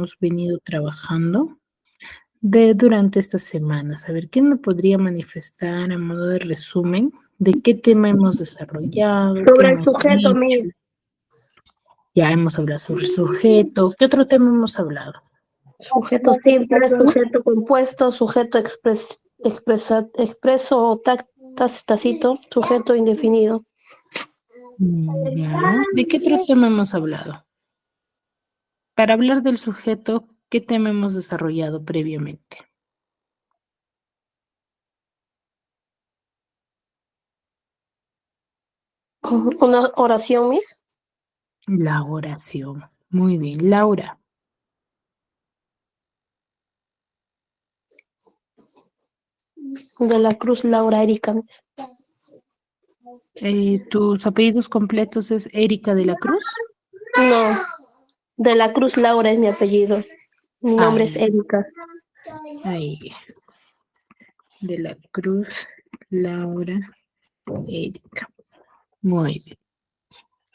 hemos venido trabajando durante estas semanas. A ver, ¿quién me podría manifestar a modo de resumen de qué tema hemos desarrollado, qué Sobre el hemos sujeto, dicho? Miss. Ya hemos hablado sobre el sujeto. ¿Qué otro tema hemos hablado? Sujeto simple, sujeto compuesto, sujeto expreso o tácito, sujeto indefinido. Ya. ¿De qué otro tema hemos hablado? Para hablar del sujeto, ¿qué tema hemos desarrollado previamente? Una oración, Miss. La oración. Muy bien, Laura. De la Cruz Laura Erika, Miss. ¿Tus apellidos completos es Erika de la Cruz? No, de la Cruz Laura es mi apellido. Mi nombre es Ahí, Erika. ahí. De la Cruz, Laura, Erika. Muy bien.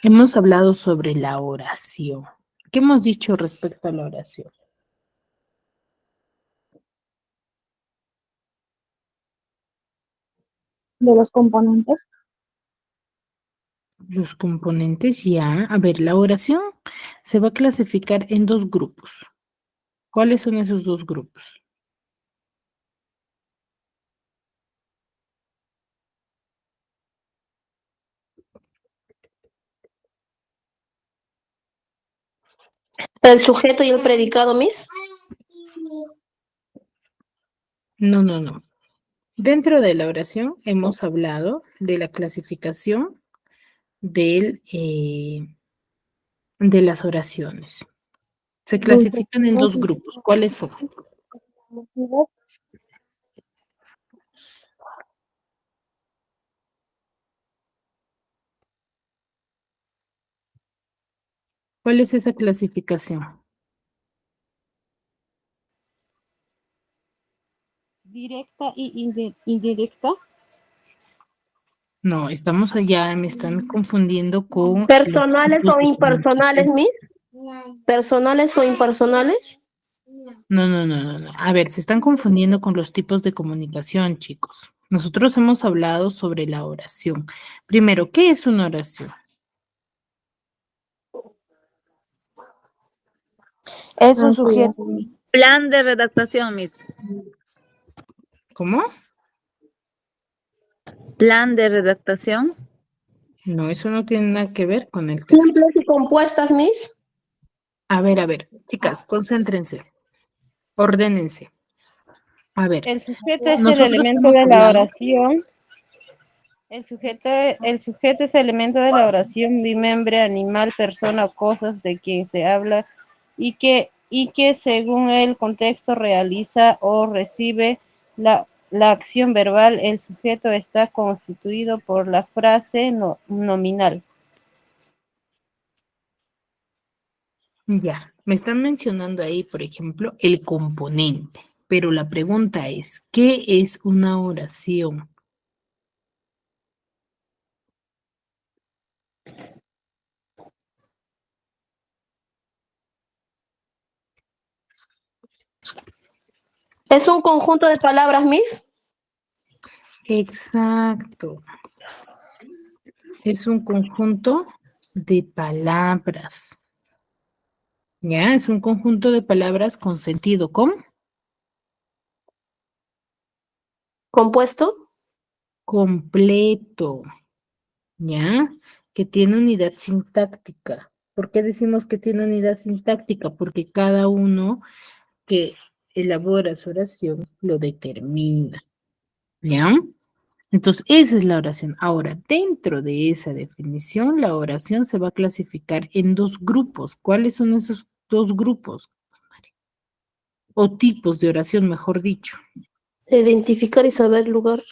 Hemos hablado sobre la oración. ¿Qué hemos dicho respecto a la oración? De los componentes. Los componentes ya. A ver, la oración se va a clasificar en dos grupos. ¿Cuáles son esos dos grupos? El sujeto y el predicado, Miss. No, no, no. Dentro de la oración hemos hablado de la clasificación de las oraciones. Se clasifican en dos grupos. ¿Cuáles son? ¿Cuál es esa clasificación? Directa y indirecta. No, estamos allá, me están confundiendo con los ¿Personales tipos o de impersonales, comunicación. Miss? ¿Personales o impersonales? No, no, no, no, no. A ver, se están confundiendo con los tipos de comunicación, chicos. Nosotros hemos hablado sobre la oración. Primero, ¿qué es una oración? Es un sujeto. Plan de redactación, Miss. ¿Cómo? Plan de redactación. No, eso no tiene nada que ver con el texto. Simples y compuestas, Miss. A ver, chicas, concéntrense, ordénense. A ver, El sujeto es el nosotros elemento hemos de la hablado, oración. El sujeto es el elemento de la oración, bimestre, animal, persona o cosas de quien se habla y que según el contexto realiza o recibe la acción verbal. El sujeto está constituido por la frase nominal. ya, me están mencionando ahí, por ejemplo, el componente, pero la pregunta es, ¿qué es una oración? Es un conjunto de palabras, Miss. Exacto, es un conjunto de palabras, ¿ya? Es un conjunto de palabras con sentido, ¿cómo? Compuesto. Completo, ¿ya? Que tiene unidad sintáctica. ¿Por qué decimos que tiene unidad sintáctica? Porque cada uno que elabora su oración lo determina, ¿ya? Entonces, esa es la oración. Ahora, dentro de esa definición, la oración se va a clasificar en dos grupos. ¿Cuáles son esos dos grupos? O tipos de oración, mejor dicho. Identificar y saber lugar.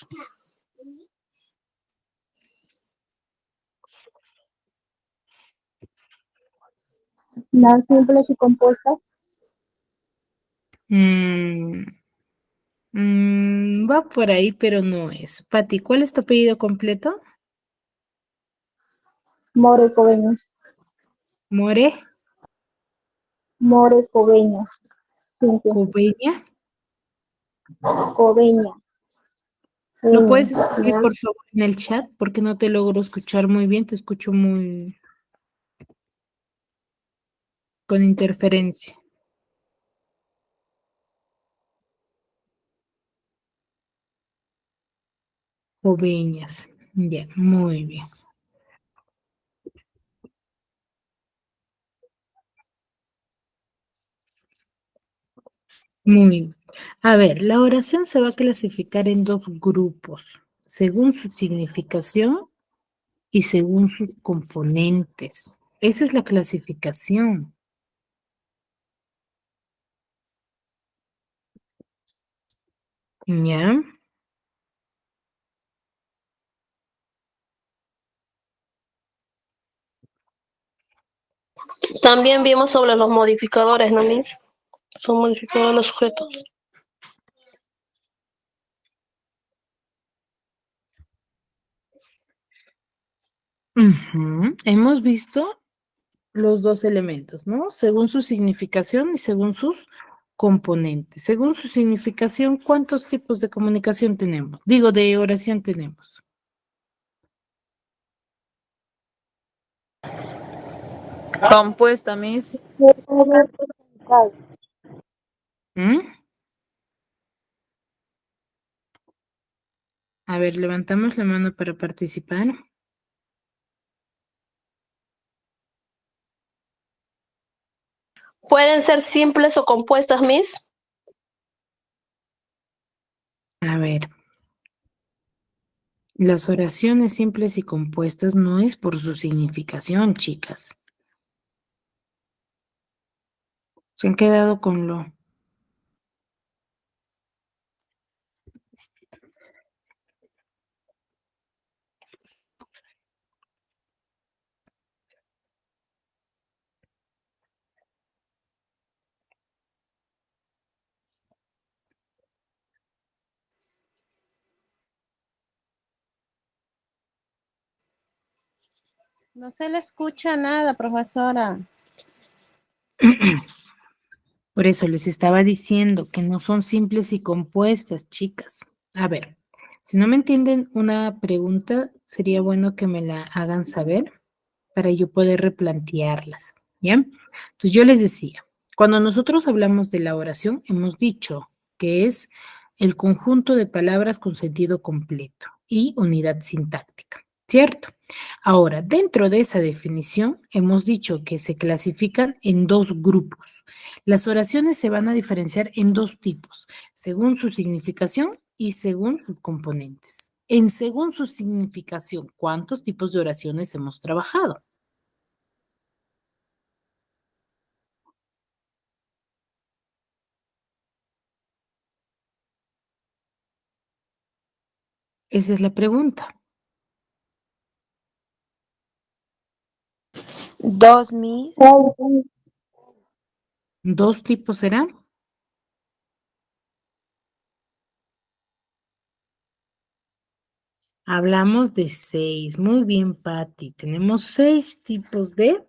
Las simples y compuestas. Mm, va por ahí, pero no es. Pati, ¿cuál es tu apellido completo? More Coveñas. More. More Coveñas. Cintia Cobeña. Coveñas. ¿Lo puedes escribir, Ya. por favor, en el chat? Porque no te logro escuchar muy bien, te escucho muy con interferencia. Coveñas. Ya, muy bien. Muy bien. A ver, la oración se va a clasificar en dos grupos, según su significación y según sus componentes. Esa es la clasificación. ¿Ya? También vimos sobre los modificadores, ¿no, Miss? Son modificadores los sujetos. Ujú. Hemos visto los dos elementos, ¿no? Según su significación y según sus componentes. Según su significación, ¿cuántos tipos de comunicación tenemos? Digo, de oración tenemos. Compuesta, Miss. ¿Mm? A ver, levantamos la mano para participar. ¿Pueden ser simples o compuestas, Miss? A ver, las oraciones simples y compuestas no es por su significación, chicas. Se han quedado con lo... No se le escucha nada, profesora. Por eso les estaba diciendo que no son simples y compuestas, chicas. A ver, si no me entienden una pregunta, sería bueno que me la hagan saber para yo poder replantearlas, ¿ya? Entonces yo les decía, cuando nosotros hablamos de la oración, hemos dicho que es el conjunto de palabras con sentido completo y unidad sintáctica, ¿cierto? Ahora, dentro de esa definición, hemos dicho que se clasifican en dos grupos. Las oraciones se van a diferenciar en dos tipos, según su significación y según sus componentes. En según su significación, ¿cuántos tipos de oraciones hemos trabajado? Esa es la pregunta. Dos Miss. ¿Dos tipos serán? Hablamos de seis. Muy bien, Patti. Tenemos seis tipos de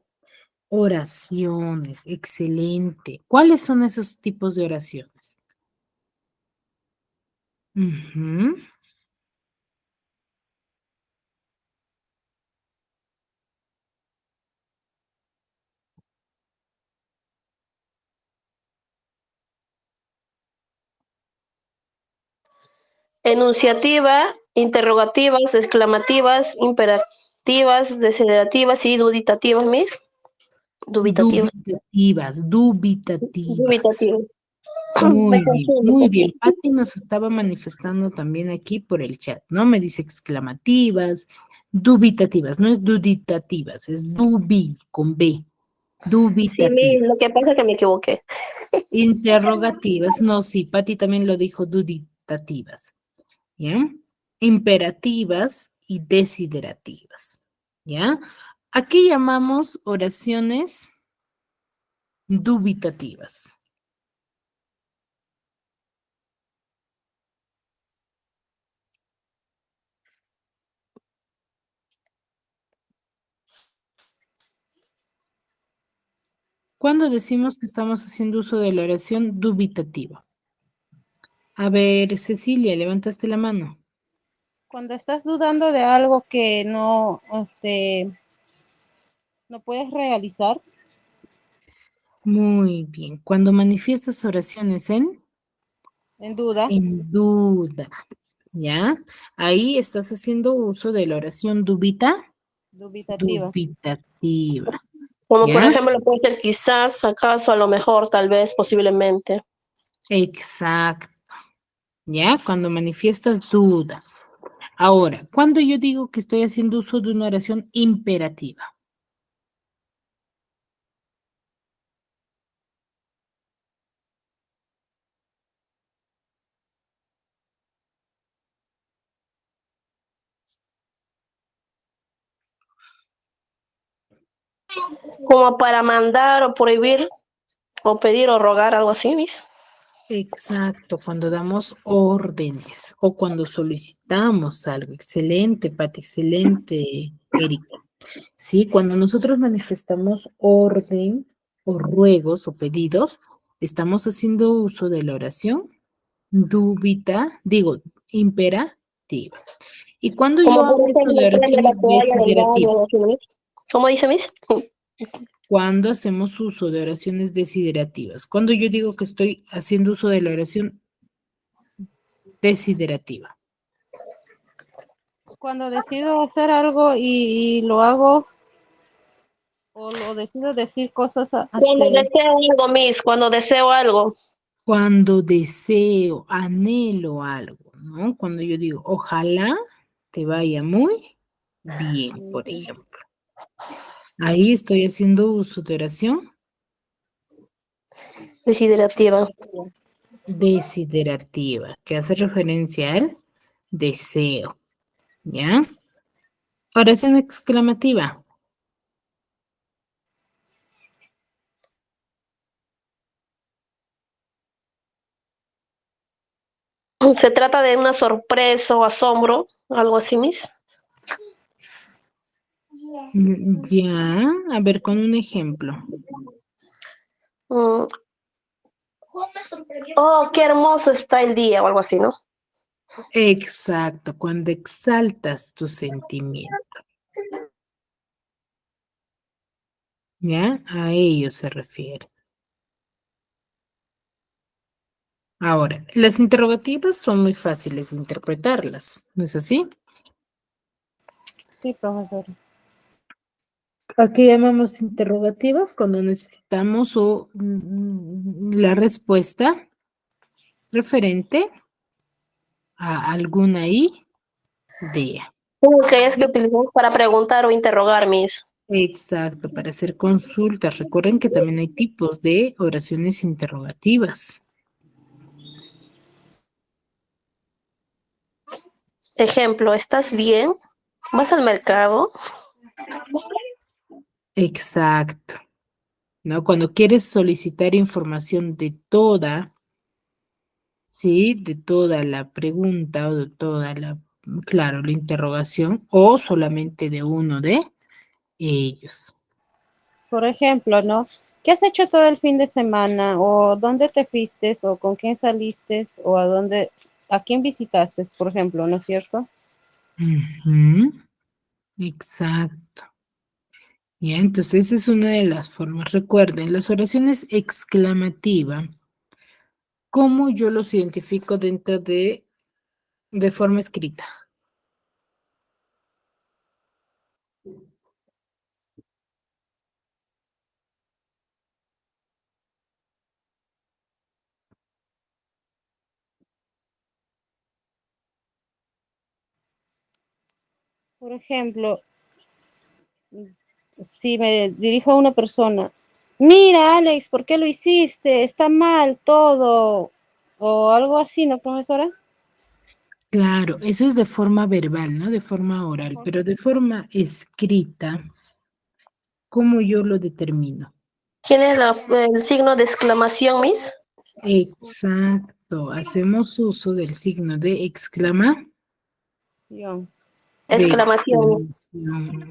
oraciones. Excelente. ¿Cuáles son esos tipos de oraciones? Ujú. Enunciativa, interrogativas, exclamativas, imperativas, desiderativas y dubitativas, Miss. Dubitativas. Dubitativas, dubitativas. Dubitativas. Me Muy bien, confundo, muy Pati. bien. Patti nos estaba manifestando también aquí por el chat, ¿no? Me dice exclamativas, dubitativas, no es duditativas, es dubi con B, Sí, Miss, lo dubitativas. que pasa es que me equivoqué. Interrogativas, no, sí, Patti también lo dijo, duditativas, ¿ya? Imperativas y desiderativas, ¿ya? Aquí llamamos oraciones dubitativas. ¿Cuándo decimos que estamos haciendo uso de la oración dubitativa? A ver, Cecilia, levantaste la mano. Cuando estás dudando de algo que no, no puedes realizar, Muy bien. Cuando manifiestas oraciones en duda, en duda, ¿ya? Ahí estás haciendo uso de la oración dubitativa. dubitativa, Como por ¿ya? ejemplo, puede ser quizás, acaso, a lo mejor, tal vez, posiblemente. Exacto, ¿ya? Cuando manifiestas duda. Ahora, cuando yo digo que estoy haciendo uso de una oración imperativa, Como para mandar o prohibir o pedir o rogar, algo así, ¿ves? exacto, cuando damos órdenes o cuando solicitamos algo. Excelente, Pati, excelente, Erika. Sí, cuando nosotros manifestamos orden o ruegos o pedidos, estamos haciendo uso de la oración imperativa. Y cuando yo Como por hago uso ejemplo, de prende la oraciones toalla del baño, desiderativas, algo así, ¿no? ¿Cómo dice, Miss? cuando hacemos uso de oraciones desiderativas, cuando yo digo que estoy haciendo uso de la oración desiderativa. Cuando decido hacer algo y lo hago, o lo decido decir cosas, Cuando deseo algo, Miss, cuando deseo algo. Cuando deseo, anhelo algo, ¿no? Cuando yo digo, ojalá te vaya muy bien, por ejemplo. Ahí estoy haciendo uso de oración Desiderativa. desiderativa, que hace referencia al deseo, ¿ya? Oración exclamativa. Se trata de una sorpresa o asombro, algo así, Miss. Ya, a ver, con un ejemplo. Mm, oh, qué hermoso está el día, o algo así, ¿no? Exacto, cuando exaltas tu sentimiento, ¿ya? A ello se refiere. Ahora, las interrogativas son muy fáciles de interpretarlas, ¿no es así? sí, profesor. ¿A qué llamamos interrogativas? Cuando necesitamos la respuesta referente a alguna idea. Que es que utilizamos para preguntar o interrogar, Miss. Exacto, para hacer consultas. Recuerden que también hay tipos de oraciones interrogativas. Ejemplo, ¿estás bien? ¿Vas al mercado? Exacto, ¿no? Cuando quieres solicitar información de toda, ¿sí? De toda la pregunta o de toda claro, la interrogación o solamente de uno de ellos. Por ejemplo, ¿no? ¿Qué has hecho todo el fin de semana? ¿O dónde te fuiste? ¿O con quién saliste? ¿O a quién visitaste? Por ejemplo, ¿no es cierto? Ujú, exacto. Ya, entonces esa es una de las formas. Recuerden, las oraciones exclamativas, ¿cómo yo los identifico dentro de forma escrita? Por ejemplo, si me dirijo a una persona, mira, Alex, ¿por qué lo hiciste? Está mal todo. O algo así, ¿no, profesora? Claro, eso es de forma verbal, ¿no? De forma oral, pero de forma escrita, ¿cómo yo lo determino? ¿Quién es el signo de exclamación, Miss? Exacto, hacemos uso del signo de Exclamación. exclamación.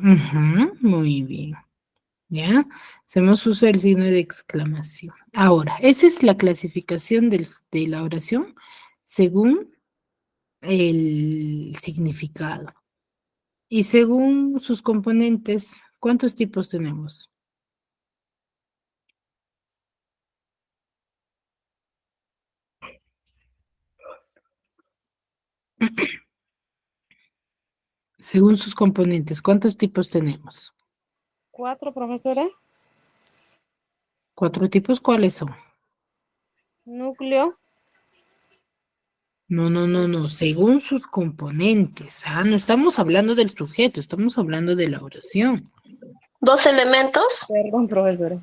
Ujú, muy bien. ¿Ya? Hacemos uso del signo de exclamación. Ahora, esa es la clasificación de la oración según el significado. Y según sus componentes, ¿cuántos tipos tenemos? Según sus componentes, ¿cuántos tipos tenemos? 4, profesora. 4 tipos, ¿cuáles son? Núcleo, No, no, no, no, según sus componentes. Ah, no estamos hablando del sujeto, estamos hablando de la oración. Dos elementos. perdón, profesora.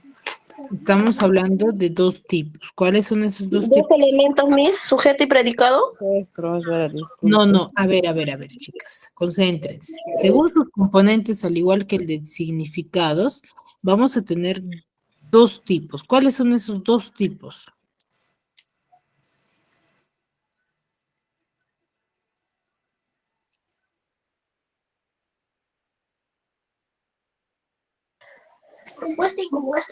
Estamos hablando de 2 tipos. ¿Cuáles son esos 2 Dos tipos? elementos, Miss, sujeto y predicado. Pues, profesora, No, disculpe. no, a ver, chicas, concéntrense. Según sus componentes, al igual que el de significados, vamos a tener 2 tipos. ¿Cuáles son esos 2 tipos?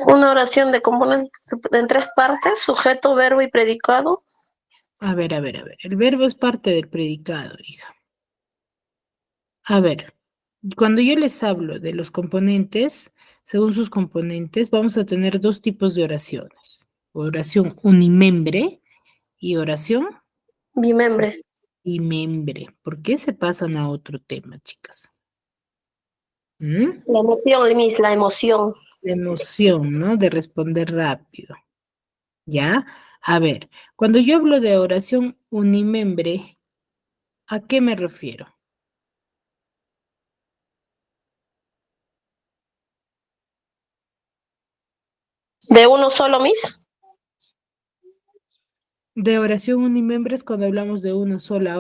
Una oración de componentes en tres partes, sujeto, verbo y predicado. A ver, a ver, a ver. El verbo es parte del predicado, hija. A ver, cuando yo les hablo de los componentes, según sus componentes, vamos a tener 2 tipos de oraciones. Oración unimembre y oración Bimembre. bimembre. ¿Por qué se pasan a otro tema, chicas? ¿Mm? La emoción, Miss, la emoción. La emoción, ¿no? De responder rápido. ¿Ya? A ver, cuando yo hablo de oración unimembre, ¿a qué me refiero? De uno solo, Miss. De oración unimembre es cuando hablamos de una sola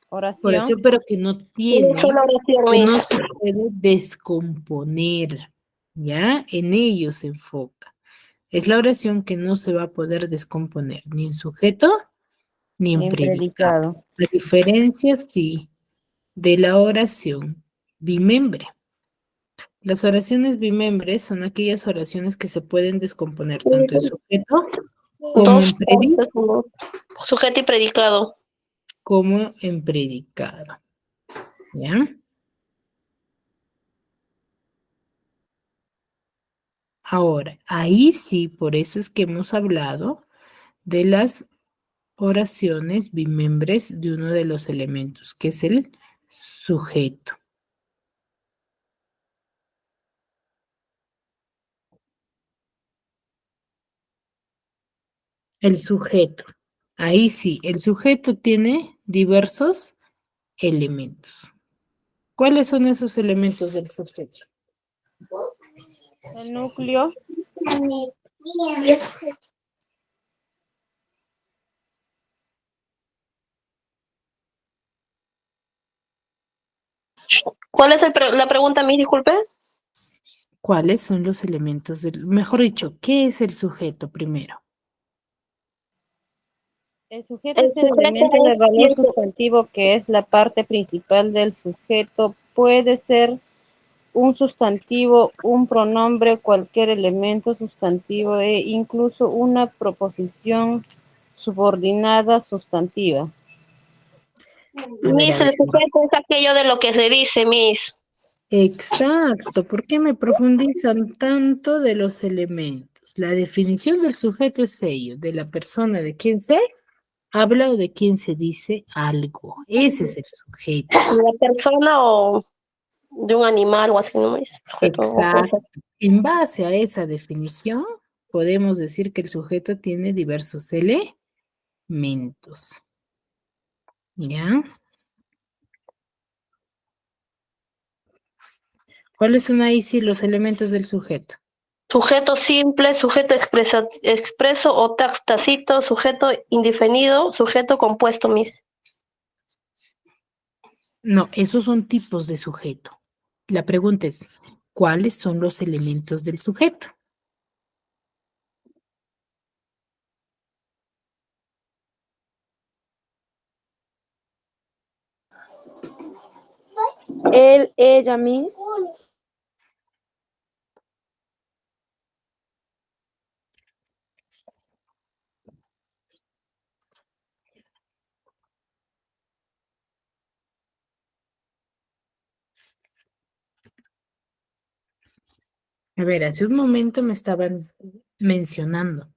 Oración, oración, pero que no Una sola tiene, oración, que no Miss. se puede descomponer, ¿ya? En ello se enfoca. Es la oración que no se va a poder descomponer, ni en sujeto ni en en predicado. predicado. La diferencia, sí, de la oración bimembre. Las oraciones bimembres son aquellas oraciones que se pueden descomponer tanto en sujeto como Dos en partes, ¿no? Sujeto y predicado. como en predicado. ¿Ya? Ahora, ahí sí, por eso es que hemos hablado de las oraciones bimembres de uno de los elementos, que es el sujeto. El sujeto. Ahí sí, el sujeto tiene diversos elementos. ¿Cuáles son esos elementos del sujeto? El núcleo, ¿Cuál es la pregunta, Miss? Disculpe. ¿Cuáles son los elementos del, mejor dicho, qué es el sujeto primero? el sujeto El es el sujeto elemento de es valor quien sustantivo que es la parte principal del sujeto. Puede ser un sustantivo, un pronombre, cualquier elemento sustantivo e incluso una proposición subordinada sustantiva. Miss, A el ver. sujeto es aquello de lo que se dice, Miss. Exacto, ¿por qué me profundizan tanto de los elementos? La definición del sujeto es ello, de la persona de quien se habla o de quien se dice algo. Ese es el sujeto. De la persona o de un animal o así, ¿no, Miss? Sujeto o cosa. Exacto. En base a esa definición, podemos decir que el sujeto tiene diversos elementos. ¿Ya? ¿Cuáles son ahí sí los elementos del sujeto? Sujeto simple, sujeto expreso o tácito, sujeto indefinido, sujeto compuesto, Miss. No, esos son tipos de sujeto. La pregunta es, ¿cuáles son los elementos del sujeto? Él, ella, Miss. A ver, hace un momento me estaban mencionando.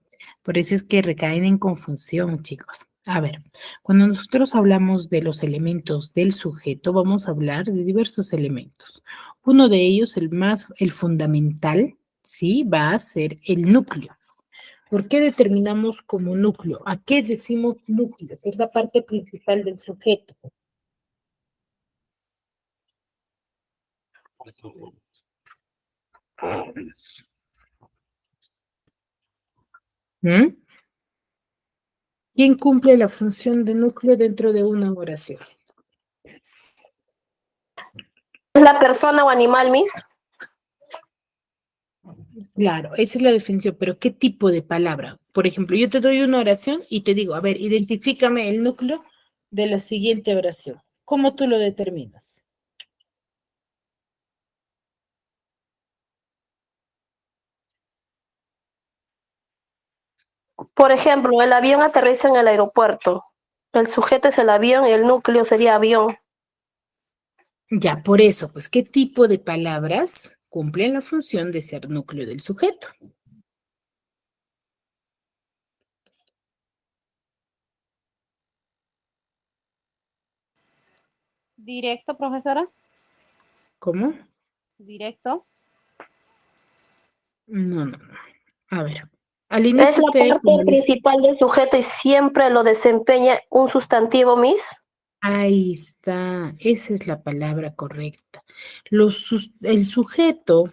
Por eso es que recaen en confusión, chicos. A ver, cuando nosotros hablamos de los elementos del sujeto, vamos a hablar de diversos elementos. Uno de ellos, el fundamental, ¿sí? Va a ser el núcleo. ¿Por qué determinamos como núcleo? ¿A qué decimos núcleo? Que es la parte principal del sujeto. ¿Mm? ¿Quién cumple la función de núcleo dentro de una oración? ¿Es la persona o animal, Miss? Claro, esa es la definición, pero ¿qué tipo de palabra? Por ejemplo, yo te doy una oración y te digo, a ver, identifícame el núcleo de la siguiente oración. ¿Cómo tú lo determinas? Por ejemplo, el avión aterriza en el aeropuerto. El sujeto es el avión y el núcleo sería avión. Ya, por eso, pues, ¿qué tipo de palabras cumplen la función de ser núcleo del sujeto? Directo, profesora. ¿Cómo? Directo. No, no, no. A ver, al Es inicio la ustedes parte cuando les... principal del sujeto y siempre lo desempeña un sustantivo, Miss. Ahí está, esa es la palabra correcta. El sujeto,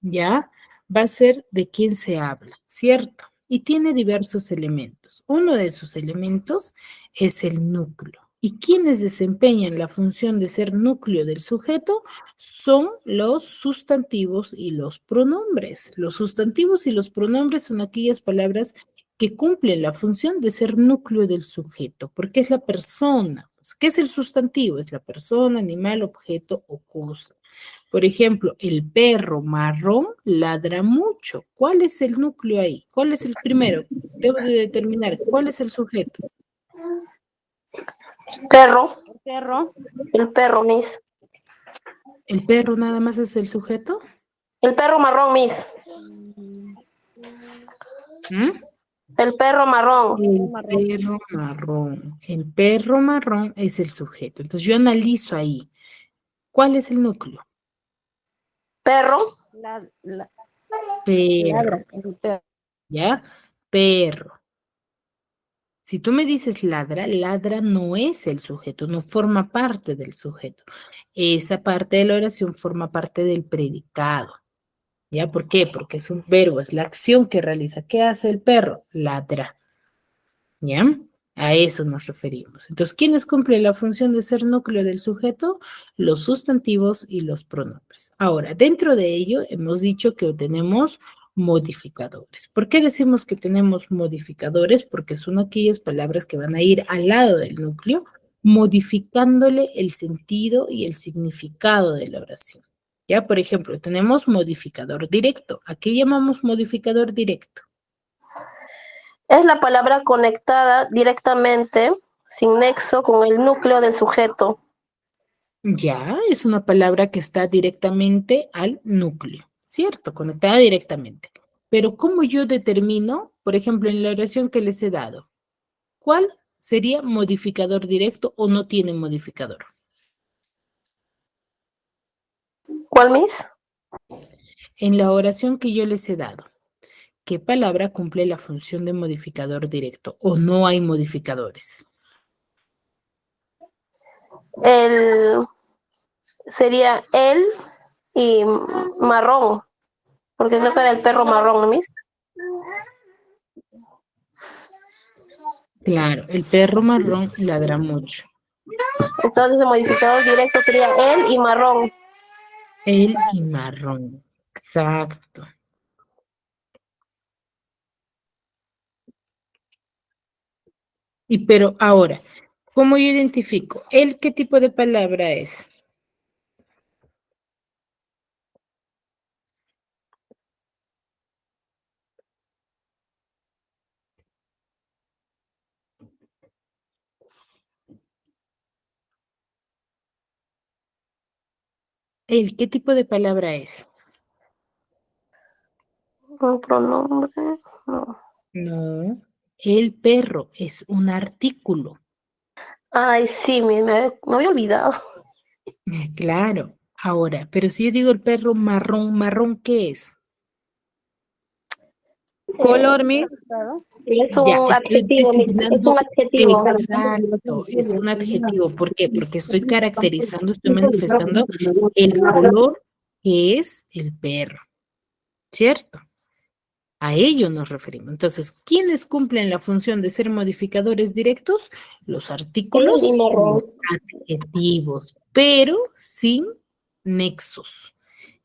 ¿ya? Va a ser de quién se habla, ¿cierto? Y tiene diversos elementos. Uno de sus elementos es el núcleo. Y quienes desempeñan la función de ser núcleo del sujeto son los sustantivos y los pronombres. Los sustantivos y los pronombres son aquellas palabras que cumplen la función de ser núcleo del sujeto, porque es la persona. Pues, ¿qué es el sustantivo? Es la persona, animal, objeto o cosa. Por ejemplo, el perro marrón ladra mucho. ¿Cuál es el núcleo ahí? ¿Cuál es el primero? Debo de determinar cuál es el sujeto. Perro, El perro. el perro, Miss. ¿El perro nada más es el sujeto? El perro marrón, Miss. ¿Mm? El perro marrón. El Marrón. perro marrón. El perro marrón es el sujeto. Entonces yo analizo ahí. ¿Cuál es el núcleo? Perro, Perro, Ladra. El perro. ¿ya? Perro. Si tú me dices ladra, ladra no es el sujeto, no forma parte del sujeto. Esa parte de la oración forma parte del predicado. ¿Ya? ¿Por qué? Porque es un verbo, es la acción que realiza. ¿Qué hace el perro? Ladra. ¿Ya? A eso nos referimos. Entonces, ¿quiénes cumplen la función de ser núcleo del sujeto? Los sustantivos y los pronombres. Ahora, dentro de ello hemos dicho que tenemos modificadores. ¿Por qué decimos que tenemos modificadores? Porque son aquellas palabras que van a ir al lado del núcleo, modificándole el sentido y el significado de la oración. Ya, por ejemplo, tenemos modificador directo. ¿A qué llamamos modificador directo? es la palabra conectada directamente, sin nexo, con el núcleo del sujeto. Ya, es una palabra que está directamente al núcleo, ¿cierto? Conectada directamente. Pero ¿cómo yo determino, por ejemplo, en la oración que les he dado, cuál sería modificador directo o no tiene modificador? ¿Cuál, Miss? En la oración que yo les he dado, ¿qué palabra cumple la función de modificador directo o no hay modificadores? El, sería el y marrón, porque no era el perro marrón, ¿no, Miss? Claro, el perro marrón ladra mucho. Entonces el modificador directo sería el y marrón. El y marrón. Exacto. Y pero ahora, ¿cómo yo identifico? ¿El qué tipo de palabra es? ¿El qué tipo de palabra es? Un pronombre. No. No, el perro es un artículo. Ay, sí, me había olvidado. Claro. Ahora, pero si yo digo el perro marrón, ¿marrón qué es? Color, Miss. Es Ya, un estoy adjetivo, es un designando adjetivo. exacto, es un adjetivo. ¿Por qué? Porque estoy caracterizando, estoy manifestando el color que es el perro, ¿cierto? A ello nos referimos. Entonces, ¿quiénes cumplen la función de ser modificadores directos? Los Él y artículos y marrón. los adjetivos, pero sin nexos,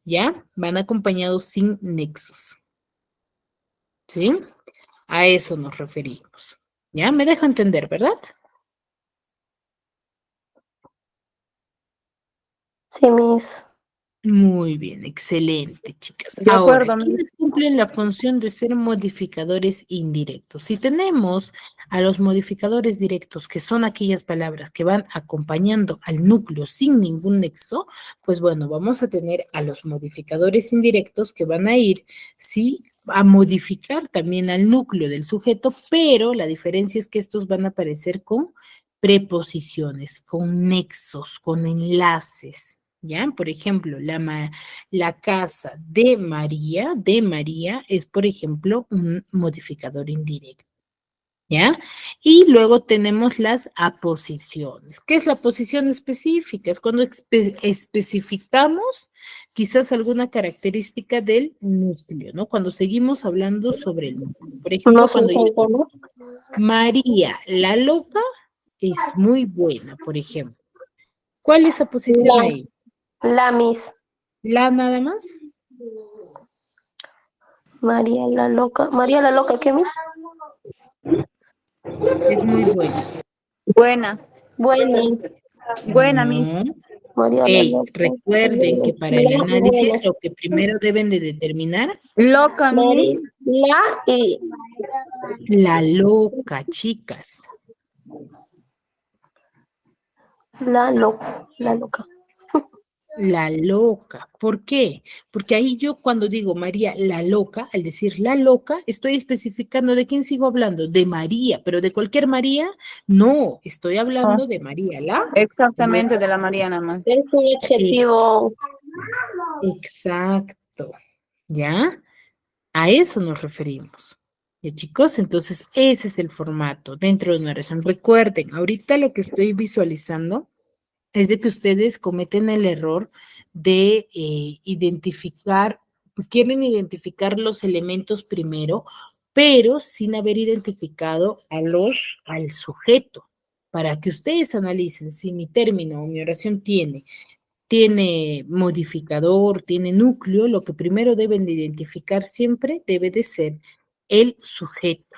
¿ya? Van acompañados sin nexos, ¿sí? A eso nos referimos. ¿Ya? Me dejo entender, ¿verdad? Sí, mis. Muy bien, excelente, chicas. De Ahora, acuerdo, ¿quiénes Miss. cumplen la función de ser modificadores indirectos? Si tenemos a los modificadores directos, que son aquellas palabras que van acompañando al núcleo sin ningún nexo, pues bueno, vamos a tener a los modificadores indirectos que van a ir, sí, a modificar también al núcleo del sujeto, pero la diferencia es que estos van a aparecer con preposiciones, con nexos, con enlaces. ¿Ya? Por ejemplo, la casa de María es, por ejemplo, un modificador indirecto. ¿Ya? Y luego tenemos las aposiciones. ¿Qué es la posición específica? Es cuando especificamos quizás alguna característica del núcleo, ¿no? Cuando seguimos hablando sobre el núcleo. Por No ejemplo, sé cuando yo cómo digo, María, la loca, es muy buena, por ejemplo. ¿Cuál es la posición La, ahí? la mis. ¿La nada más? María la loca. María la loca, ¿qué mis? Es muy buena. Buena. Buena. Buena, Miss. No. María la Hey, loca. recuerden que para el La y buena. análisis lo que primero deben de determinar, Loca, Miss. María, la y la loca, chicas. la loca. La loca. La loca. ¿Por qué? Porque ahí yo cuando digo María la loca, al decir la loca, estoy especificando de quién sigo hablando, de María, pero de cualquier María, no, estoy Ah, hablando de María la loca. exactamente de la Mariana más. Es un Ex- adjetivo. exacto. ¿Ya? A eso nos referimos. ¿Ya, chicos? Entonces, ese es el formato dentro de una oración. Recuerden, ahorita lo que estoy visualizando es de que ustedes cometen el error de identificar, quieren identificar los elementos primero, pero sin haber identificado al sujeto. Para que ustedes analicen si mi término o mi oración tiene modificador, tiene núcleo, lo que primero deben de identificar siempre debe de ser el sujeto.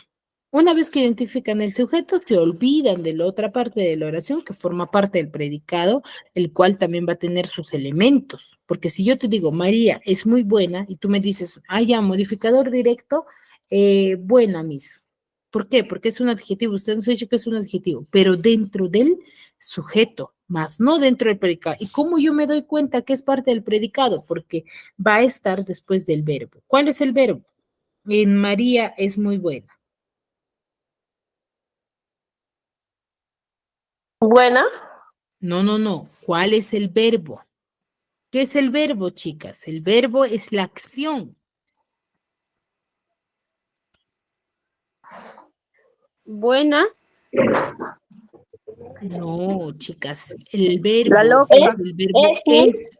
Una vez que identifican el sujeto, se olvidan de la otra parte de la oración que forma parte del predicado, el cual también va a tener sus elementos. Porque si yo te digo, María es muy buena, y tú me dices, ah, ya, modificador directo, buena, Miss. ¿Por qué? Porque es un adjetivo. Usted nos ha dicho que es un adjetivo, pero dentro del sujeto, más no dentro del predicado. ¿Y cómo yo me doy cuenta que es parte del predicado? Porque va a estar después del verbo. ¿Cuál es el verbo? En María es muy buena. Buena. No, no, no. ¿Cuál es el verbo? ¿Qué es el verbo, chicas? El verbo es la acción. Buena. No, chicas. El La verbo es loca. el verbo Mis. Es,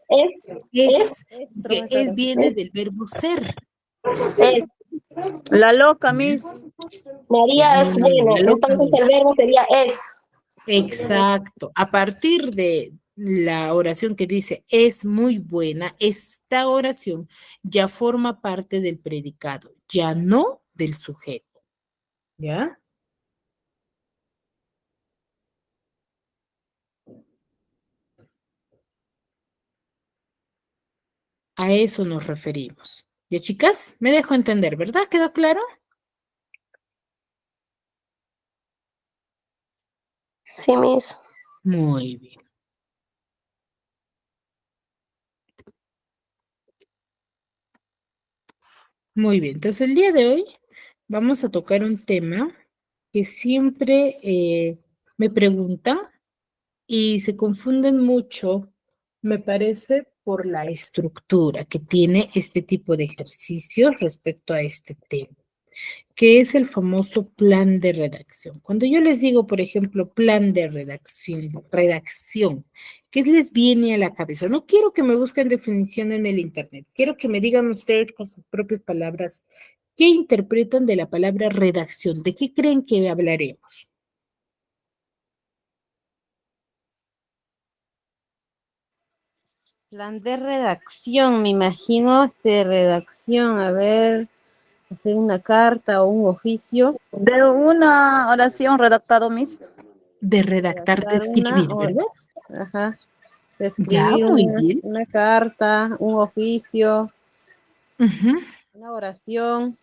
es, que es viene del verbo ser. es. La loca, ¿Ya? Miss. María No, es no, no, buena. la loca Entonces no el es. verbo sería es. Exacto. A partir de la oración que dice es muy buena, esta oración ya forma parte del predicado, ya no del sujeto. ¿Ya? A eso nos referimos. ¿Ya, chicas? Me dejo entender, ¿verdad? ¿Quedó claro? Sí, mis. Muy bien. Muy bien, entonces el día de hoy vamos a tocar un tema que siempre me preguntan y se confunden mucho, me parece, por la estructura que tiene este tipo de ejercicios respecto a este tema, que es el famoso plan de redacción. Cuando yo les digo, por ejemplo, plan de redacción, ¿qué les viene a la cabeza? No quiero que me busquen definición en el internet, quiero que me digan ustedes con sus propias palabras, ¿qué interpretan de la palabra redacción? ¿De qué creen que hablaremos? Plan de redacción, me imagino, redacción, a ver, hacer una carta o un oficio, De una oración redactado, Miss. De redactar, de redactar una, escribir, ¿verdad? ajá, de Ya, escribir muy bien. una carta, un oficio, Ujú. una oración.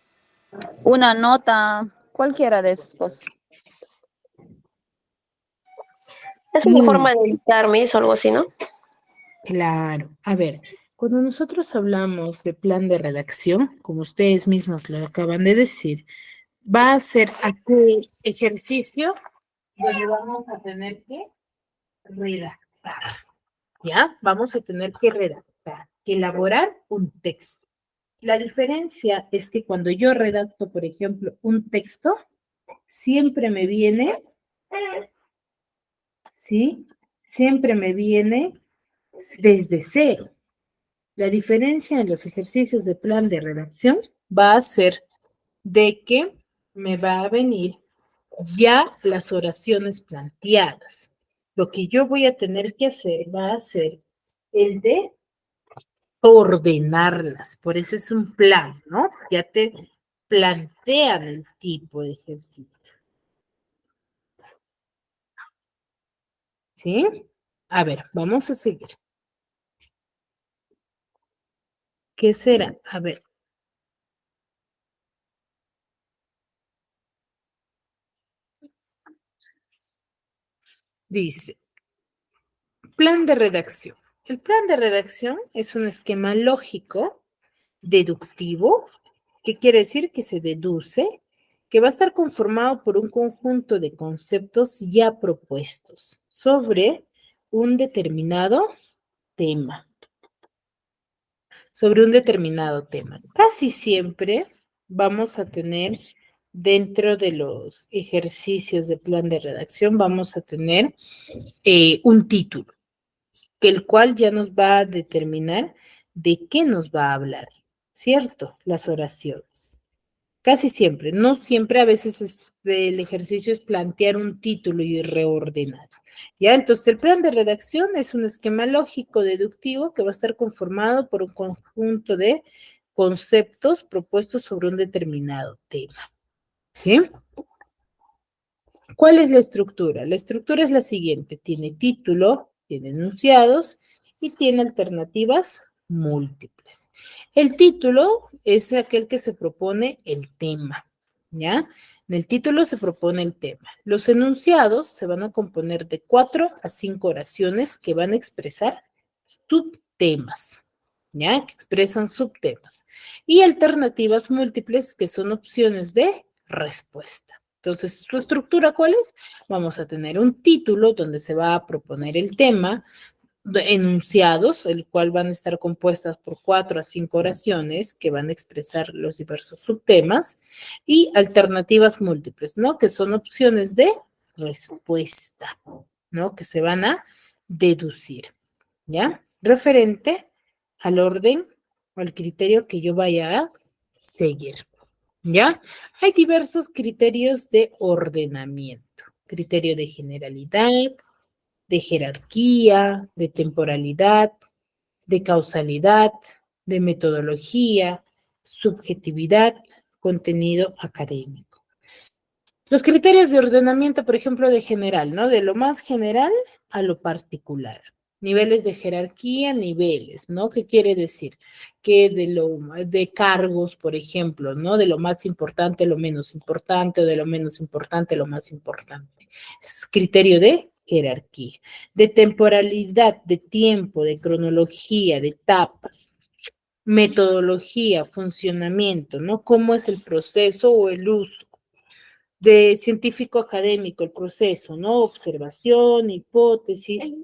Una nota, cualquiera de esas cosas. Es una Muy forma de editar, Miss, o algo así, ¿no? claro. A ver, cuando nosotros hablamos de plan de redacción, como ustedes mismos lo acaban de decir, va a ser aquel ejercicio donde vamos a tener que redactar, ¿ya? Vamos a tener que redactar, que elaborar un texto. La diferencia es que cuando yo redacto, por ejemplo, un texto, siempre me viene, ¿sí? Siempre me viene desde cero. La diferencia en los ejercicios de plan de redacción va a ser de que me va a venir ya las oraciones planteadas. Lo que yo voy a tener que hacer va a ser el de ordenarlas. Por eso es un plan, ¿no? Ya te plantean el tipo de ejercicio. ¿Sí? A ver, vamos a seguir. ¿Qué será? A ver. Dice, plan de redacción. El plan de redacción es un esquema lógico, deductivo, que quiere decir que se deduce, que va a estar conformado por un conjunto de conceptos ya propuestos sobre un determinado tema. Sobre un determinado tema. Casi siempre vamos a tener dentro de los ejercicios de plan de redacción, vamos a tener un título, que el cual ya nos va a determinar de qué nos va a hablar, ¿cierto? Las oraciones. Casi siempre, no siempre, a veces el ejercicio es plantear un título y reordenar. ¿Ya? Entonces, el plan de redacción es un esquema lógico deductivo que va a estar conformado por un conjunto de conceptos propuestos sobre un determinado tema. ¿Sí? ¿Cuál es la estructura? La estructura es la siguiente, tiene título, tiene enunciados y tiene alternativas múltiples. El título es aquel que se propone el tema, ¿ya? En el título se propone el tema. Los enunciados se van a componer de 4 a 5 oraciones que van a expresar subtemas, ¿ya? Que expresan subtemas. Y alternativas múltiples que son opciones de respuesta. Entonces, ¿su estructura cuál es? Vamos a tener un título donde se va a proponer el tema, enunciados, el cual van a estar compuestas por 4 a 5 oraciones que van a expresar los diversos subtemas y alternativas múltiples, ¿no? Que son opciones de respuesta, ¿no? Que se van a deducir, ¿ya? Referente al orden o al criterio que yo vaya a seguir. ¿Ya? Hay diversos criterios de ordenamiento. Criterio de generalidad, de jerarquía, de temporalidad, de causalidad, de metodología, subjetividad, contenido académico. Los criterios de ordenamiento, por ejemplo, de general, ¿no? De lo más general a lo particular. Niveles de jerarquía, niveles, ¿no? ¿Qué quiere decir? Que de cargos, por ejemplo, ¿no? De lo más importante a lo menos importante, o de lo menos importante a lo más importante. Es criterio de jerarquía. De temporalidad, de tiempo, de cronología, de etapas. metodología, funcionamiento, ¿no? ¿Cómo es el proceso o el uso? De científico académico, el proceso, ¿no? Observación, hipótesis,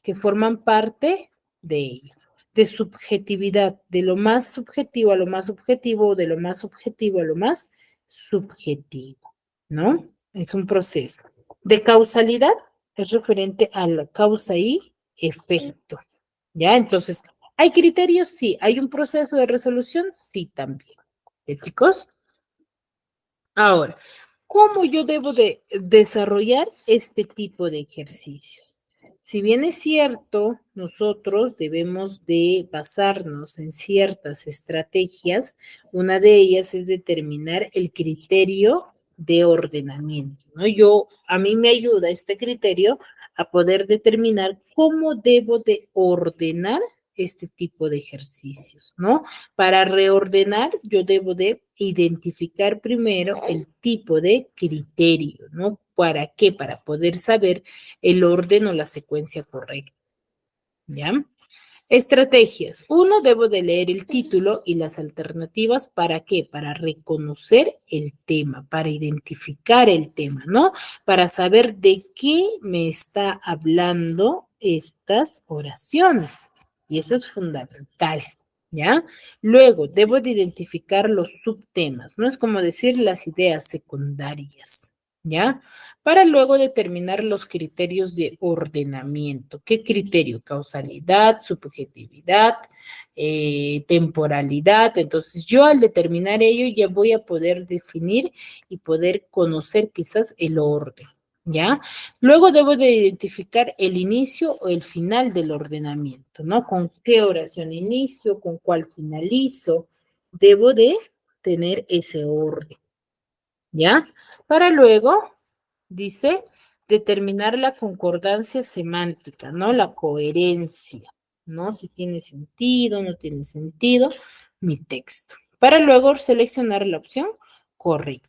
que forman parte de ello. De subjetividad, de lo más subjetivo a lo más objetivo, de lo más objetivo a lo más subjetivo, ¿no? Es un proceso. De causalidad, es referente a la causa y efecto, ¿ya? Entonces, ¿hay criterios? Sí. ¿Hay un proceso de resolución? Sí, también. ¿Sí, chicos? Ahora, ¿cómo yo debo de desarrollar este tipo de ejercicios? Si bien es cierto, nosotros debemos de basarnos en ciertas estrategias, una de ellas es determinar el criterio de ordenamiento, ¿no? A mí me ayuda este criterio a poder determinar cómo debo de ordenar este tipo de ejercicios, ¿no? Para reordenar, yo debo de identificar primero el tipo de criterio, ¿no? ¿Para qué? Para poder saber el orden o la secuencia correcta, ¿ya? Estrategias. Uno, debo de leer el título y las alternativas. ¿Para qué? Para reconocer el tema, para identificar el tema, ¿no? Para saber de qué me está hablando estas oraciones. Y eso es fundamental, ¿ya? Luego, debo de identificar los subtemas, ¿no? Es como decir las ideas secundarias, ¿ya? Para luego determinar los criterios de ordenamiento. ¿Qué criterio? Causalidad, subjetividad, temporalidad. Entonces, yo al determinar ello ya voy a poder definir y poder conocer quizás el orden, ¿ya? Luego debo de identificar el inicio o el final del ordenamiento, ¿no? ¿Con qué oración inicio? ¿Con cuál finalizo? Debo de tener ese orden, ¿ya? Para luego, dice, determinar la concordancia semántica, ¿no? La coherencia, ¿no? Si tiene sentido, no tiene sentido, mi texto. Para luego seleccionar la opción correcta.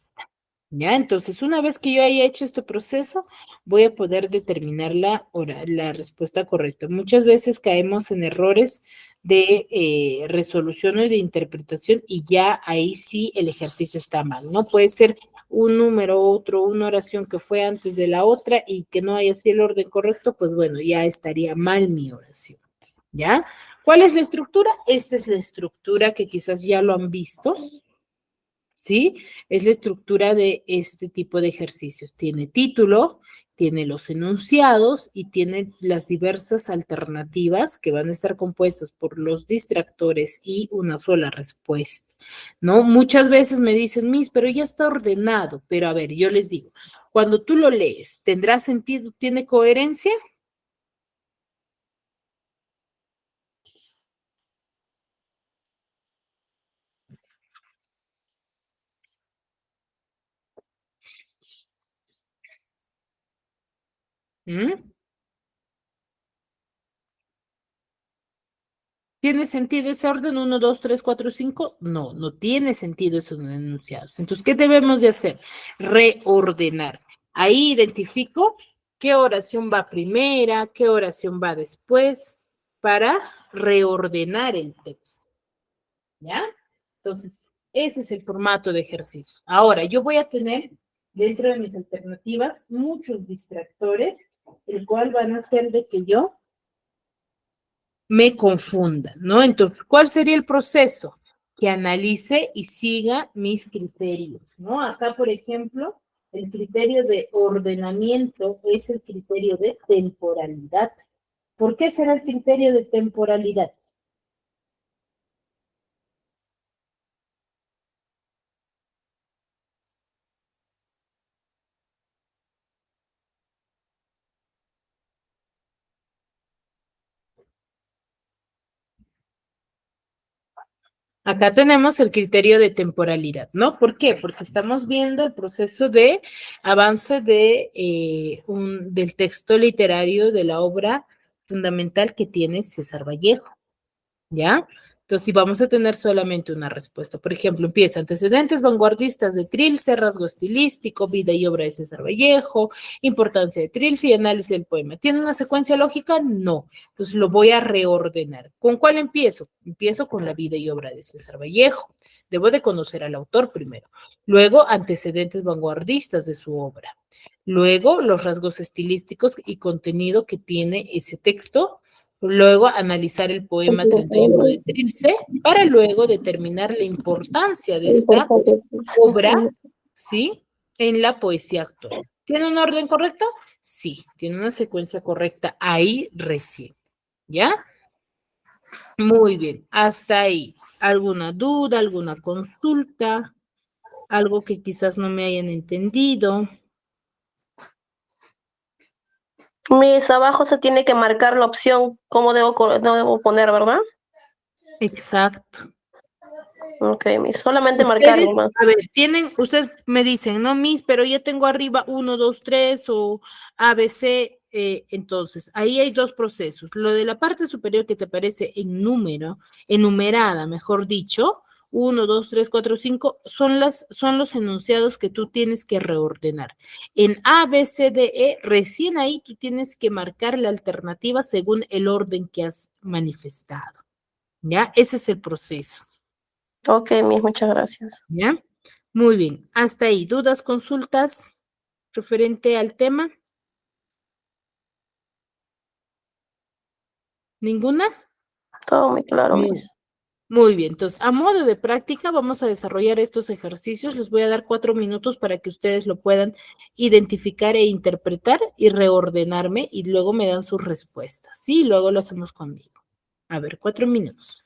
¿Ya? Entonces, una vez que yo haya hecho este proceso, voy a poder determinar la respuesta correcta. Muchas veces caemos en errores de resolución o de interpretación y ya ahí sí el ejercicio está mal, ¿no? Puede ser un número, otro, una oración que fue antes de la otra y que no haya sido el orden correcto, pues bueno, ya estaría mal mi oración, ¿ya? ¿Cuál es la estructura? Esta es la estructura que quizás ya lo han visto. ¿Sí? Es la estructura de este tipo de ejercicios. Tiene título, tiene los enunciados y tiene las diversas alternativas que van a estar compuestas por los distractores y una sola respuesta, ¿no? Muchas veces me dicen, Miss, pero ya está ordenado. Pero a ver, yo les digo, cuando tú lo lees, ¿tendrá sentido? ¿Tiene coherencia? ¿Mm? ¿Tiene sentido ese orden? Uno, 2, 3, 4, 5. No, no tiene sentido esos enunciados. Entonces, ¿qué debemos de hacer? Reordenar. Ahí identifico qué oración va primera, qué oración va después, para reordenar el texto. ¿Ya? Entonces, ese es el formato de ejercicio. Ahora, yo voy a tener dentro de mis alternativas muchos distractores, el cual van a hacer de que yo me confundan, ¿no? Entonces, ¿cuál sería el proceso? Que analice y siga mis criterios, ¿no? Acá, por ejemplo, el criterio de ordenamiento es el criterio de temporalidad. ¿Por qué será el criterio de temporalidad? Acá tenemos el criterio de temporalidad, ¿no? ¿Por qué? Porque estamos viendo el proceso de avance del texto literario de la obra fundamental que tiene César Vallejo, ¿ya? Entonces, si vamos a tener solamente una respuesta, por ejemplo, empieza antecedentes vanguardistas de Trilce, rasgo estilístico, vida y obra de César Vallejo, importancia de Trilce y análisis del poema. ¿Tiene una secuencia lógica? No. Entonces, lo voy a reordenar. ¿Con cuál empiezo? Empiezo con la vida y obra de César Vallejo. Debo de conocer al autor primero. Luego, antecedentes vanguardistas de su obra. Luego, los rasgos estilísticos y contenido que tiene ese texto. Luego, analizar el poema 31 de Trilce para luego determinar la importancia de esta obra, ¿sí? En la poesía actual. ¿Tiene un orden correcto? Sí, tiene una secuencia correcta ahí recién. ¿Ya? Muy bien, hasta ahí. ¿Alguna duda, alguna consulta? Algo que quizás no me hayan entendido. Mis abajo se tiene que marcar la opción, cómo no debo poner, ¿verdad? Exacto. Ok, solamente marcar Ustedes, nomás. a ver, ustedes me dicen, no, Miss, pero ya tengo arriba 1, 2, 3 o ABC. Entonces, ahí hay dos procesos. Lo de la parte superior que te aparece en número, enumerada, mejor dicho, 1, 2, 3, 4, 5, son los enunciados que tú tienes que reordenar. En A, B, C, D, E, recién ahí tú tienes que marcar la alternativa según el orden que has manifestado. ¿Ya? Ese es el proceso. Ok, Miss, muchas gracias. ¿Ya? Muy bien. Hasta ahí. ¿Dudas, consultas referente al tema? ¿Ninguna? Todo muy claro, Muy, Miss. muy bien. Entonces, a modo de práctica, vamos a desarrollar estos ejercicios. Les voy a dar 4 minutos para que ustedes lo puedan identificar e interpretar y reordenarme y luego me dan sus respuestas. Sí, luego lo hacemos conmigo. A ver, 4 minutos.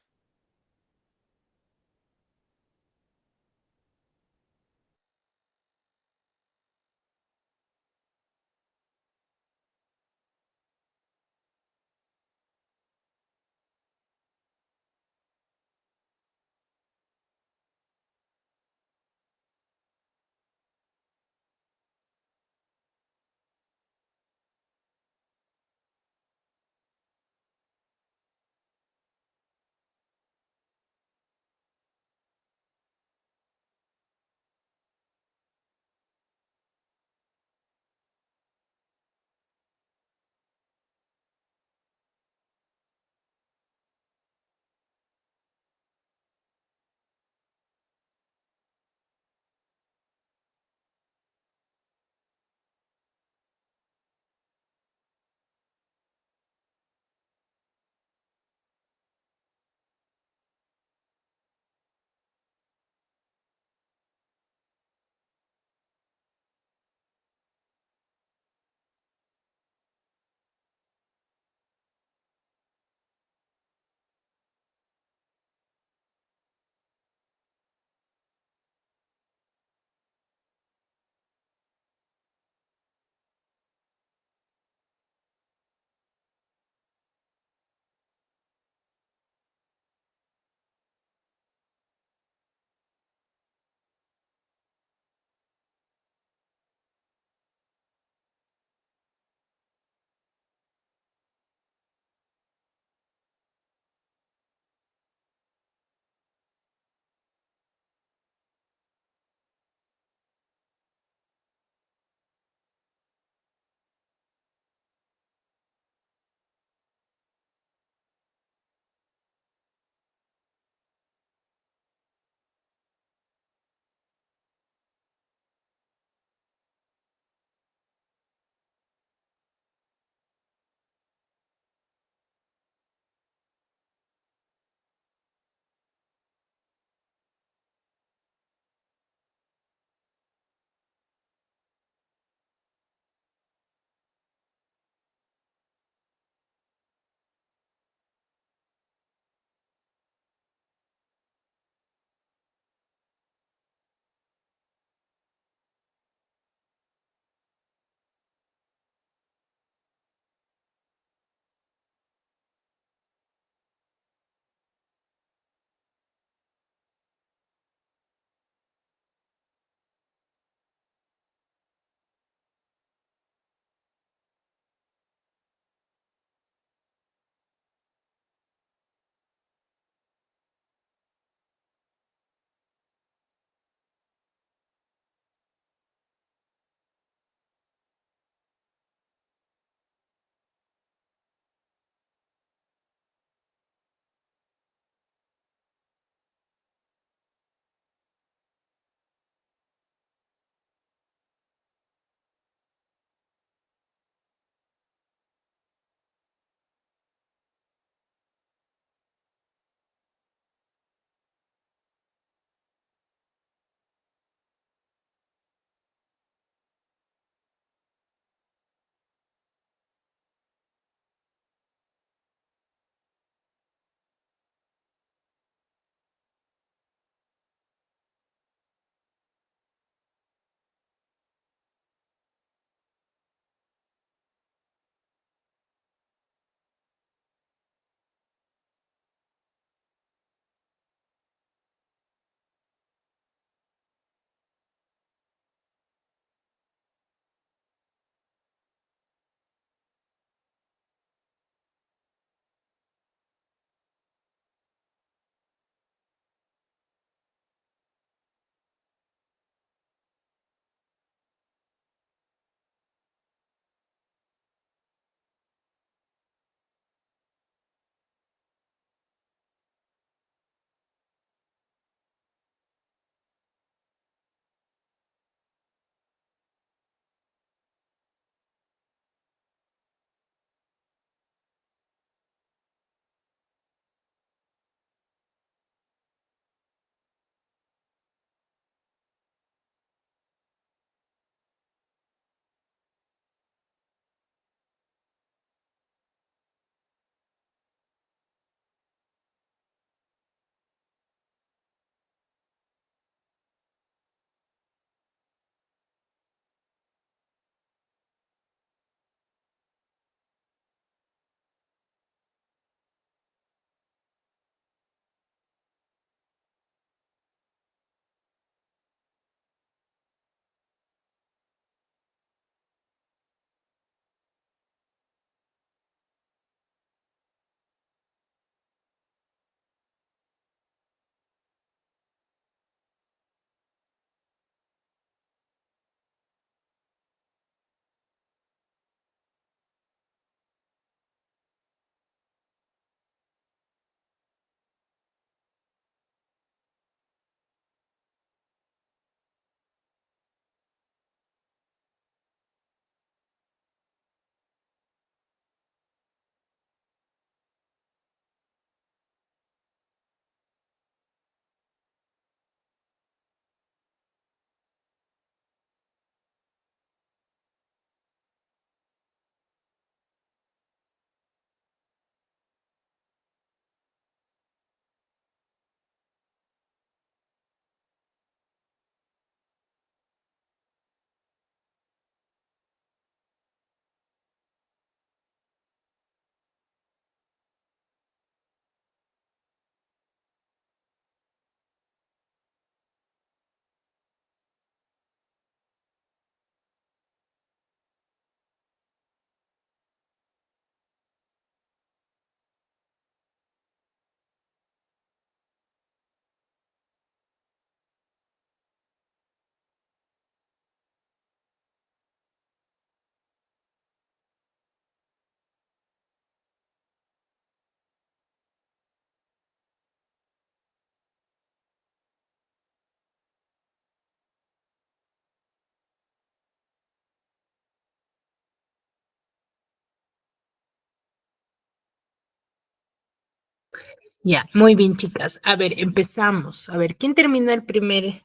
Ya, muy bien, chicas. A ver, empezamos. A ver, ¿quién terminó el primer Yo,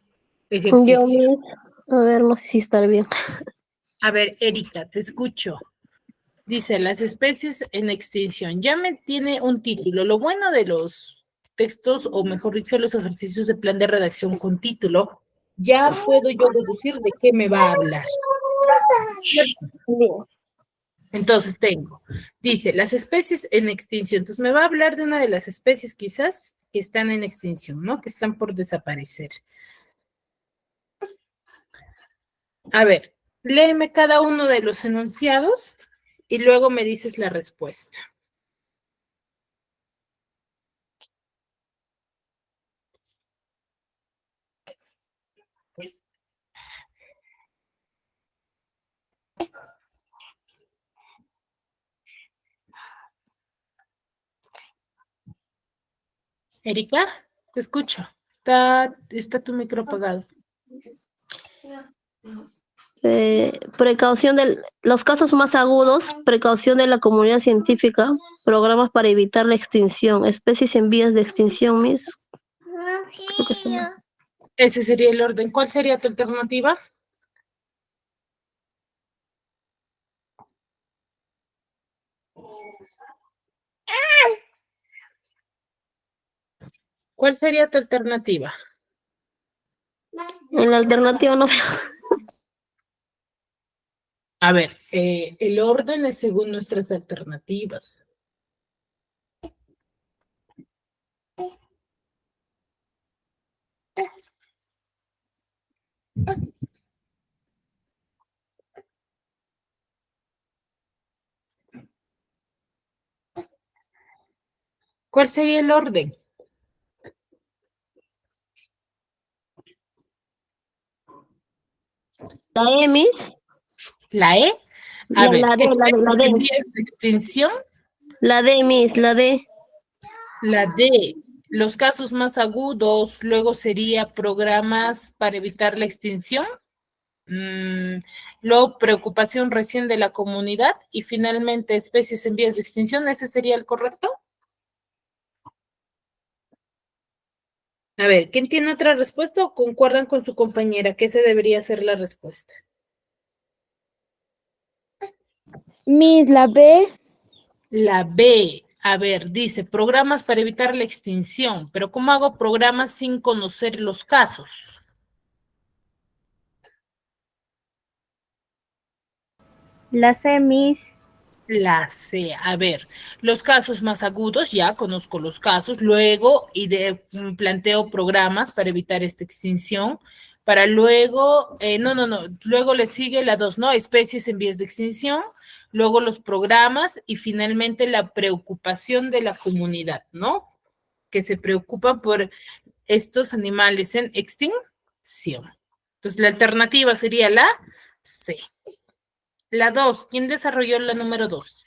ejercicio? Miss, a ver, no sé si está bien. A ver, Erika, te escucho. Dice, las especies en extinción. Ya me tiene un título. Lo bueno de los textos, o mejor dicho, los ejercicios de plan de redacción con título, ya puedo yo deducir de qué me va a hablar. ¿Cierto? Bien. Entonces dice, las especies en extinción. Entonces me va a hablar de una de las especies quizás que están en extinción, ¿no? Que están por desaparecer. A ver, léeme cada uno de los enunciados y luego me dices la respuesta. Pues, Erika, te escucho. Está tu micro apagado. Precaución de los casos más agudos, precaución de la comunidad científica, programas para evitar la extinción, especies en vías de extinción, Miss. Creo que está mal. Ese sería el orden. ¿Cuál sería tu alternativa? ¿Cuál sería tu alternativa? En la alternativa no. A ver, el orden es según nuestras alternativas. ¿Cuál sería el orden? La E, Miss. ¿La E? A ver, La D, especies la D. en vías de extinción. La D, Miss, la D. La D, los casos más agudos, luego sería programas para evitar la extinción. Luego, preocupación recién de la comunidad y finalmente especies en vías de extinción. ¿Ese sería el correcto? A ver, ¿quién tiene otra respuesta o concuerdan con su compañera que esa debería ser la respuesta? Miss, la B. La B, a ver, dice programas para evitar la extinción, pero ¿cómo hago programas sin conocer los casos? La C, Miss. La C, a ver, los casos más agudos, ya conozco los casos, luego planteo programas para evitar esta extinción, para luego, luego le sigue la 2, ¿no? Especies en vías de extinción, luego los programas y finalmente la preocupación de la comunidad, ¿no? Que se preocupa por estos animales en extinción. Entonces, la alternativa sería la C. La 2, ¿quién desarrolló la número 2?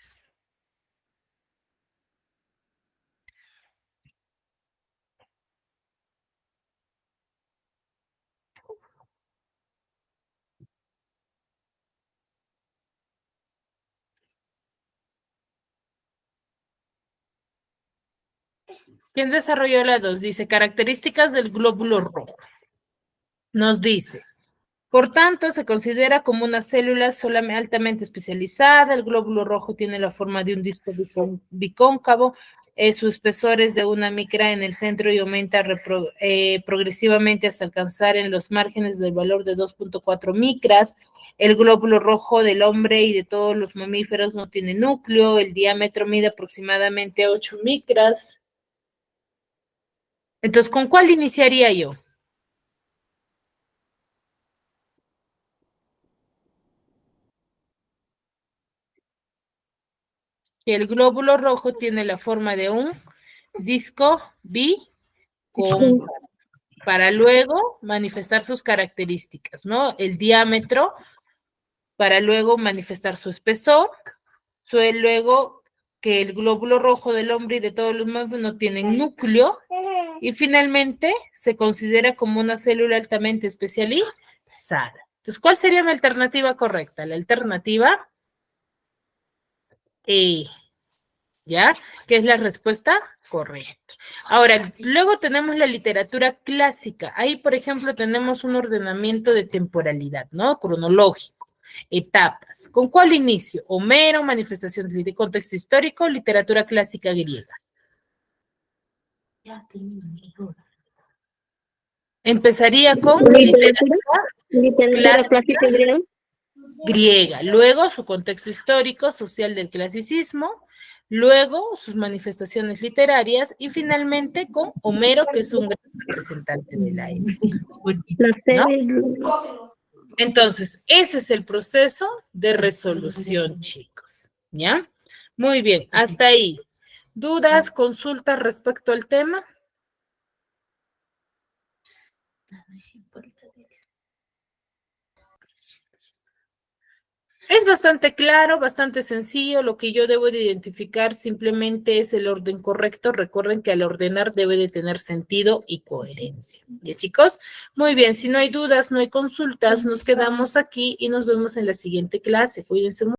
¿Quién desarrolló la 2? Dice, características del glóbulo rojo. Nos dice, por tanto, se considera como una célula solamente altamente especializada. El glóbulo rojo tiene la forma de un disco bicóncavo. Su espesor es de 1 micra en el centro y aumenta progresivamente hasta alcanzar en los márgenes del valor de 2.4 micras. El glóbulo rojo del hombre y de todos los mamíferos no tiene núcleo. El diámetro mide aproximadamente 8 micras. Entonces, ¿con cuál iniciaría yo? Que el glóbulo rojo tiene la forma de un disco bicóncavo para luego manifestar sus características, ¿no? El diámetro para luego manifestar su espesor, luego que el glóbulo rojo del hombre y de todos los mamíferos no tienen núcleo y finalmente se considera como una célula altamente especializada. Entonces, ¿cuál sería mi alternativa correcta? La alternativa E. ¿Ya? ¿Qué es la respuesta Correcto. Ahora, luego tenemos la literatura clásica. Ahí, por ejemplo, tenemos un ordenamiento de temporalidad, ¿no? Cronológico, etapas. ¿Con cuál inicio? Homero, manifestaciones de contexto histórico, literatura clásica griega. Empezaría con Literatura clásica griega. griega, luego su contexto histórico, social del clasicismo, luego sus manifestaciones literarias y finalmente con Homero, que es un gran representante de la época. La ¿No? serie. Entonces, ese es el proceso de resolución, chicos, ¿ya? Muy bien, hasta ahí. ¿Dudas, consultas respecto al tema? Es bastante claro, bastante sencillo. Lo que yo debo de identificar simplemente es el orden correcto. Recuerden que al ordenar debe de tener sentido y coherencia. ¿Ya, chicos? Muy bien, si no hay dudas, no hay consultas, nos quedamos aquí y nos vemos en la siguiente clase. Cuídense mucho.